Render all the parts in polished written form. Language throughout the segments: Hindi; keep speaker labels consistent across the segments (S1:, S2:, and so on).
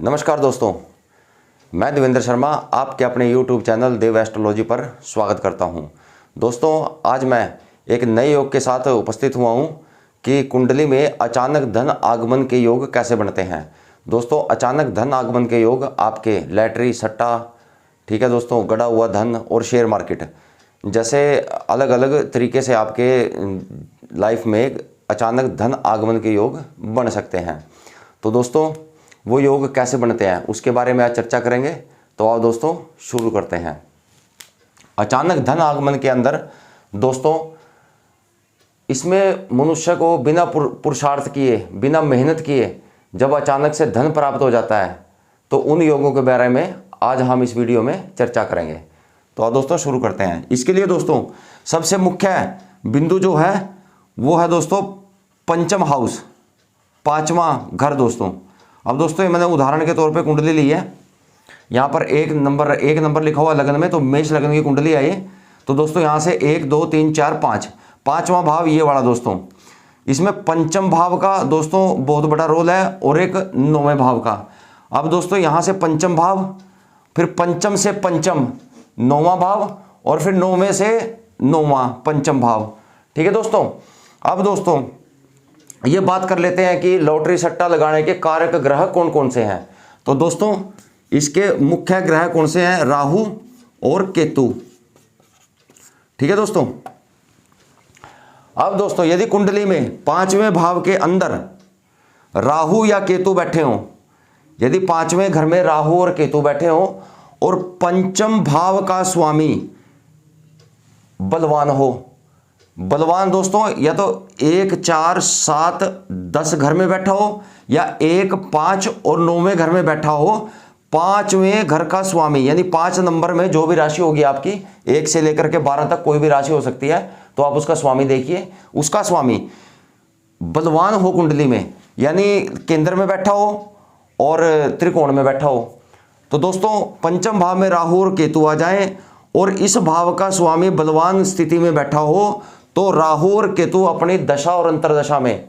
S1: नमस्कार दोस्तों, मैं देवेंद्र शर्मा आपके अपने YouTube चैनल देव एस्ट्रोलॉजी पर स्वागत करता हूं। दोस्तों, आज मैं एक नए योग के साथ उपस्थित हुआ हूं कि कुंडली में अचानक धन आगमन के योग कैसे बनते हैं। दोस्तों, अचानक धन आगमन के योग आपके लैटरी, सट्टा, ठीक है दोस्तों, गड़ा हुआ धन और शेयर मार्केट जैसे अलग अलग तरीके से आपके लाइफ में अचानक धन आगमन के योग बन सकते हैं। तो दोस्तों, वो योग कैसे बनते हैं उसके बारे में आज चर्चा करेंगे। तो आओ दोस्तों शुरू करते हैं। अचानक धन आगमन के अंदर दोस्तों, इसमें मनुष्य को बिना पुरुषार्थ किए, बिना मेहनत किए जब अचानक से धन प्राप्त हो जाता है, तो उन योगों के बारे में आज हम इस वीडियो में चर्चा करेंगे। तो आओ दोस्तों शुरू करते हैं। इसके लिए दोस्तों सबसे मुख्य बिंदु जो है वो है दोस्तों पंचम हाउस, पांचवा घर। दोस्तों अब दोस्तों ये मैंने उदाहरण के तौर पे कुंडली ली है। यहाँ पर एक नंबर लिखा हुआ लगन में, तो मेष लगन की कुंडली आई। तो दोस्तों यहाँ से 1 2 3 4 5, पांचवा भाव ये वाला दोस्तों। इसमें पंचम भाव का दोस्तों बहुत बड़ा रोल है और एक नौवें भाव का। अब दोस्तों यहाँ से पंचम भाव, फिर पंचम से पंचम नौवां भाव, और फिर नौवें से नौवां पंचम भाव। ठीक है दोस्तों। अब दोस्तों ये बात कर लेते हैं कि लॉटरी सट्टा लगाने के कारक ग्रह कौन कौन से हैं। तो दोस्तों इसके मुख्य ग्रह कौन से हैं? राहु और केतु। ठीक है दोस्तों। अब दोस्तों यदि कुंडली में पांचवें भाव के अंदर राहु या केतु बैठे हों, यदि पांचवें घर में राहु और केतु बैठे हों और पंचम भाव का स्वामी बलवान हो, बलवान दोस्तों या तो 1 4 7 10 घर में बैठा हो या 1 5 और 9वें घर में बैठा हो, पांचवें घर का स्वामी यानी 5 नंबर में जो भी राशि होगी आपकी, 1 से लेकर के 12 तक कोई भी राशि हो सकती है, तो आप उसका स्वामी देखिए, उसका स्वामी बलवान हो कुंडली में, यानी केंद्र में बैठा हो और त्रिकोण में बैठा हो। तो दोस्तों पंचम भाव में राहु और केतु आ जाएं और इस भाव का स्वामी बलवान स्थिति में बैठा हो, तो राहु और केतु अपनी दशा और अंतरदशा में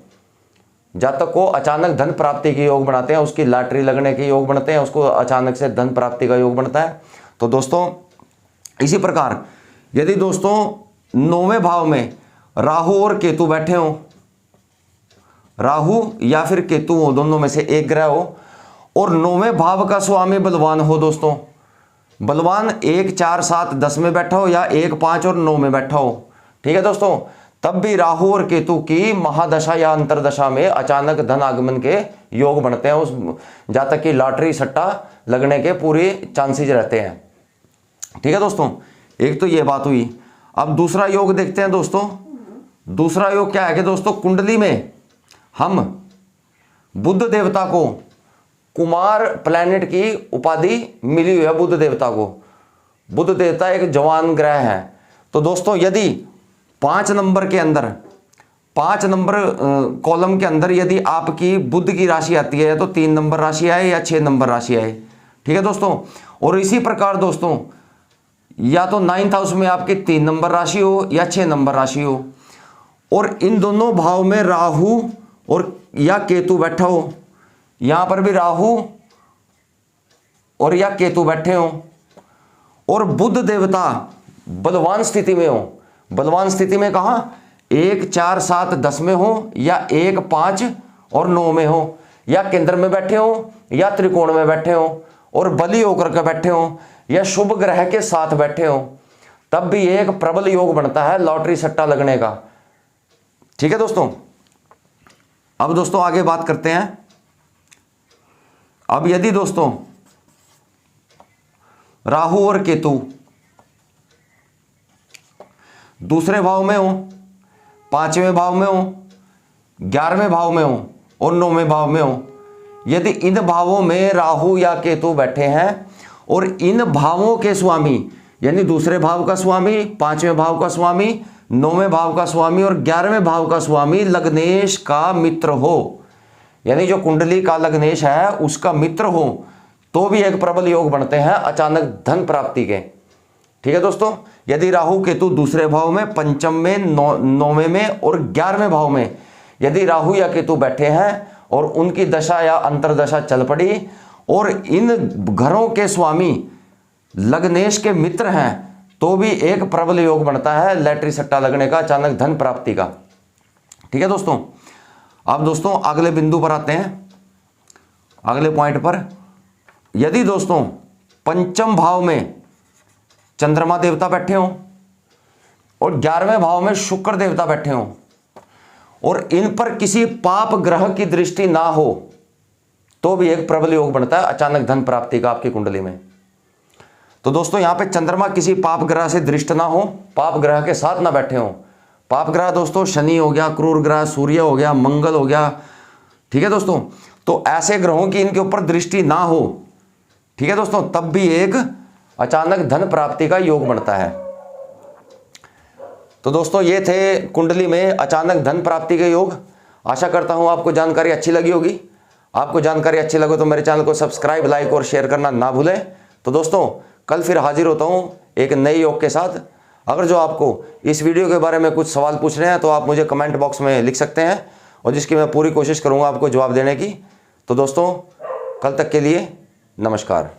S1: जातक को अचानक धन प्राप्ति के योग बनाते हैं, उसकी लॉटरी लगने के योग बनते हैं, उसको अचानक से धन प्राप्ति का योग बनता है। तो दोस्तों इसी प्रकार यदि दोस्तों 9वें भाव में राहु और केतु बैठे हो, राहु या फिर केतु हो, दोनों में से एक ग्रह हो, और 9वें भाव का स्वामी बलवान हो दोस्तों, बलवान 1 4 7 10 में बैठा हो या 1 5 और 9 में बैठा हो, ठीक है दोस्तों, तब भी राहु और केतु की महादशा या अंतरदशा में अचानक धन आगमन के योग बनते हैं। उस जातक की लॉटरी सट्टा लगने के पूरे चांसेस रहते हैं। ठीक है दोस्तों, एक तो ये बात हुई। अब दूसरा योग देखते हैं दोस्तों। दूसरा योग क्या है कि दोस्तों कुंडली में हम बुध देवता को, कुमार प्लैनेट की उपाधि मिली हुई है बुध देवता को। बुध देवता एक जवान ग्रह है। तो दोस्तों यदि 5 नंबर के अंदर, 5 नंबर कॉलम के अंदर यदि आपकी बुध की राशि आती है, तो 3 नंबर राशि आए या 6 नंबर राशि आए, ठीक है दोस्तों। और इसी प्रकार दोस्तों या तो 9th हाउस में आपके 3 नंबर राशि हो या 6 नंबर राशि हो, और इन दोनों भाव में राहु और या केतु बैठा हो, यहां पर भी राहु और या केतु बैठे हो, और बुध देवता बलवान स्थिति में हो। बलवान स्थिति में कहां? 1 4 7 10 में हो या 1 5 और 9 में हो, या केंद्र में बैठे हो या त्रिकोण में बैठे हो, और बली होकर के बैठे हो या शुभ ग्रह के साथ बैठे हो, तब भी एक प्रबल योग बनता है लॉटरी सट्टा लगने का। ठीक है दोस्तों। अब दोस्तों आगे बात करते हैं। अब यदि दोस्तों राहु और केतु दूसरे भाव में हो, 5वें भाव में हो, 11वें भाव में हो और 9वें भाव में हो, यदि इन भावों में राहु या केतु बैठे हैं और इन भावों के स्वामी यानी दूसरे भाव का स्वामी, 5वें भाव का स्वामी, 9वें भाव का स्वामी और 11वें भाव का स्वामी लग्नेश का मित्र हो, यानी जो कुंडली का लग्नेश है उसका मित्र हो, तो भी एक प्रबल योग बनते हैं अचानक धन प्राप्ति के। ठीक है दोस्तों। यदि राहु केतु दूसरे भाव में, पंचम में, 9वें में और 11वें भाव में यदि राहु या केतु बैठे हैं और उनकी दशा या अंतरदशा चल पड़ी और इन घरों के स्वामी लग्नेश के मित्र हैं तो भी एक प्रबल योग बनता है लैटरी सट्टा लगने का, अचानक धन प्राप्ति का। ठीक है दोस्तों। अब दोस्तों अगले बिंदु पर आते हैं, अगले पॉइंट पर। यदि दोस्तों पंचम भाव में चंद्रमा देवता बैठे हों और 11वें भाव में शुक्र देवता बैठे हों और इन पर किसी पाप ग्रह की दृष्टि ना हो तो भी एक प्रबल योग बनता है अचानक धन प्राप्ति का आपकी कुंडली में। तो दोस्तों यहां पे चंद्रमा किसी पाप ग्रह से दृष्ट ना हो, पाप ग्रह के साथ ना बैठे हो। पाप ग्रह दोस्तों शनि हो गया, क्रूर ग्रह सूर्य हो गया, मंगल हो गया। ठीक है दोस्तों। तो ऐसे ग्रहों की इनके ऊपर दृष्टि ना हो, ठीक है दोस्तों, तब भी एक अचानक धन प्राप्ति का योग बनता है। तो दोस्तों ये थे कुंडली में अचानक धन प्राप्ति के योग। आशा करता हूं आपको जानकारी अच्छी लगी होगी। आपको जानकारी अच्छी लगे तो मेरे चैनल को सब्सक्राइब, लाइक और शेयर करना ना भूलें। तो दोस्तों कल फिर हाजिर होता हूं एक नए योग के साथ। अगर जो आपको इस वीडियो के बारे में कुछ सवाल पूछने हैं तो आप मुझे कमेंट बॉक्स में लिख सकते हैं और जिसकी मैं पूरी कोशिश करूंगा आपको जवाब देने की। तो दोस्तों कल तक के लिए नमस्कार।